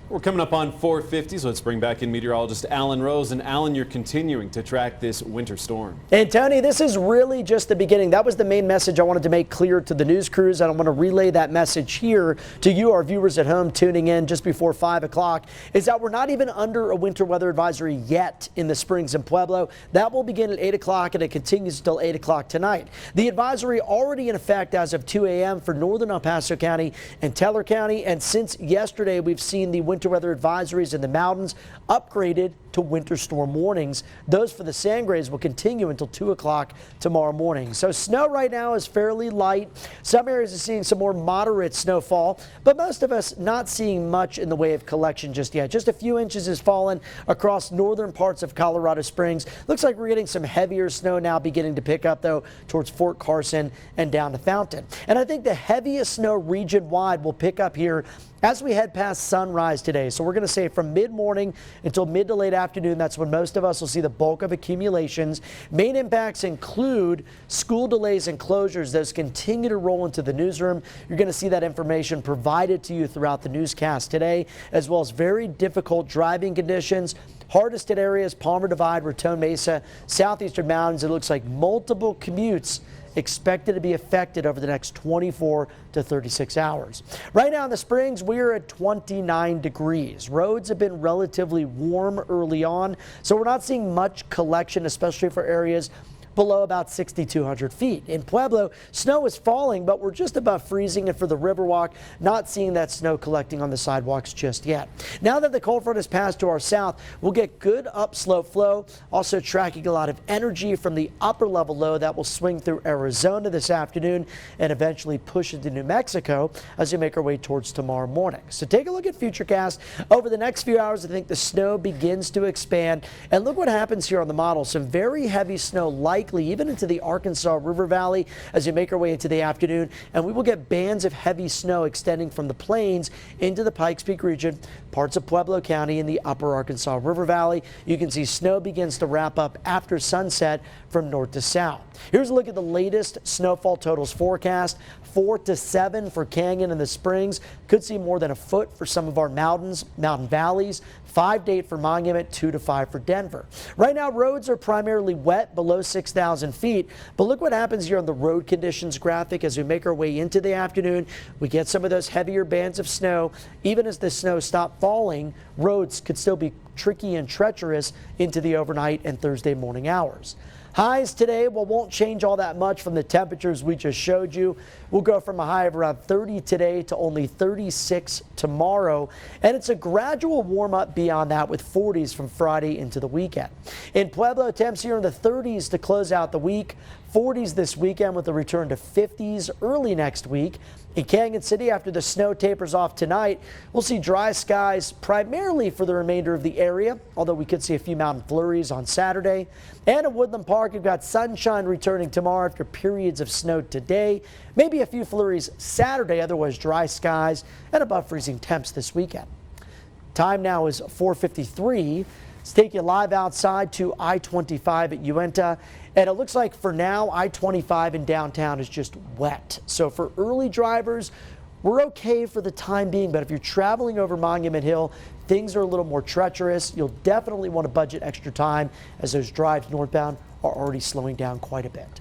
We're coming up on 4:50, so let's bring back in meteorologist Alan Rose. And Alan, you're continuing to track this winter storm. And Tony, this is really just the beginning. That was the main message I wanted to make clear to the news crews. And I want to relay that message here to you, our viewers at home tuning in just before 5 o'clock, is that we're not even under a winter weather advisory yet in the Springs and Pueblo. That will begin at 8 o'clock and it continues until 8 o'clock tonight. The advisory already in effect as of 2 a.m. for northern El Paso County and Teller County. And since yesterday, we've seen the winter weather advisories in the mountains upgraded to winter storm warnings. Those for the Sangres will continue until 2 o'clock tomorrow morning. So snow right now is fairly light. Some areas are seeing some more moderate snowfall, but most of us not seeing much in the way of collection just yet. Just a few inches has fallen across northern parts of Colorado Springs. Looks like we're getting some heavier snow now beginning to pick up though towards Fort Carson and down to Fountain. And I think the heaviest snow region wide will pick up here as we head past sunrise today. So we're going to say from mid-morning until mid to late afternoon, that's when most of us will see the bulk of accumulations. Main impacts include school delays and closures. Those continue to roll into the newsroom. You're going to see that information provided to you throughout the newscast today, as well as very difficult driving conditions. Hardest hit areas, Palmer Divide, Raton Mesa, southeastern mountains. It looks like multiple commutes expected to be affected over the next 24 to 36 hours. Right now in the Springs, we're at 29 degrees. Roads have been relatively warm early on, so we're not seeing much collection, especially for areas below about 6,200 feet. In Pueblo, snow is falling, but we're just about freezing, and for the Riverwalk, not seeing that snow collecting on the sidewalks just yet. Now that the cold front has passed to our south, we'll get good upslope flow, also tracking a lot of energy from the upper level low that will swing through Arizona this afternoon and eventually push into New Mexico as we make our way towards tomorrow morning. So take a look at Futurecast. Over the next few hours, I think the snow begins to expand, and look what happens here on the model. Some very heavy snow likely even into the Arkansas River Valley as we make our way into the afternoon, and we will get bands of heavy snow extending from the plains into the Pikes Peak region, parts of Pueblo County in the upper Arkansas River Valley. You can see snow begins to wrap up after sunset from north to south. Here's a look at the latest snowfall totals forecast. 4 to 7 for Canyon and the Springs. Could see more than a foot for some of our mountains, mountain valleys. 5 to 8 for Monument, 2 to 5 for Denver. Right now, roads are primarily wet below 6,000 feet, but look what happens here on the road conditions graphic as we make our way into the afternoon. We get some of those heavier bands of snow. Even as the snow stops falling, roads could still be tricky and treacherous into the overnight and Thursday morning hours. Highs today, well, won't change all that much from the temperatures we just showed you. We'll go from a high of around 30 today to only 36 tomorrow. And it's a gradual warm up beyond that with 40s from Friday into the weekend. In Pueblo, temps here in the 30s to close out the week. 40s this weekend with a return to 50s early next week. In Canyon City, after the snow tapers off tonight, we'll see dry skies primarily for the remainder of the area, although we could see a few mountain flurries on Saturday. And in Woodland Park, we've got sunshine returning tomorrow after periods of snow today. Maybe a few flurries Saturday, otherwise dry skies and above freezing temps this weekend. Time now is 4:53. Let's take you live outside to I-25 at Uinta. And it looks like for now, I-25 in downtown is just wet. So for early drivers, we're okay for the time being. But if you're traveling over Monument Hill, things are a little more treacherous. You'll definitely want to budget extra time as those drives northbound are already slowing down quite a bit.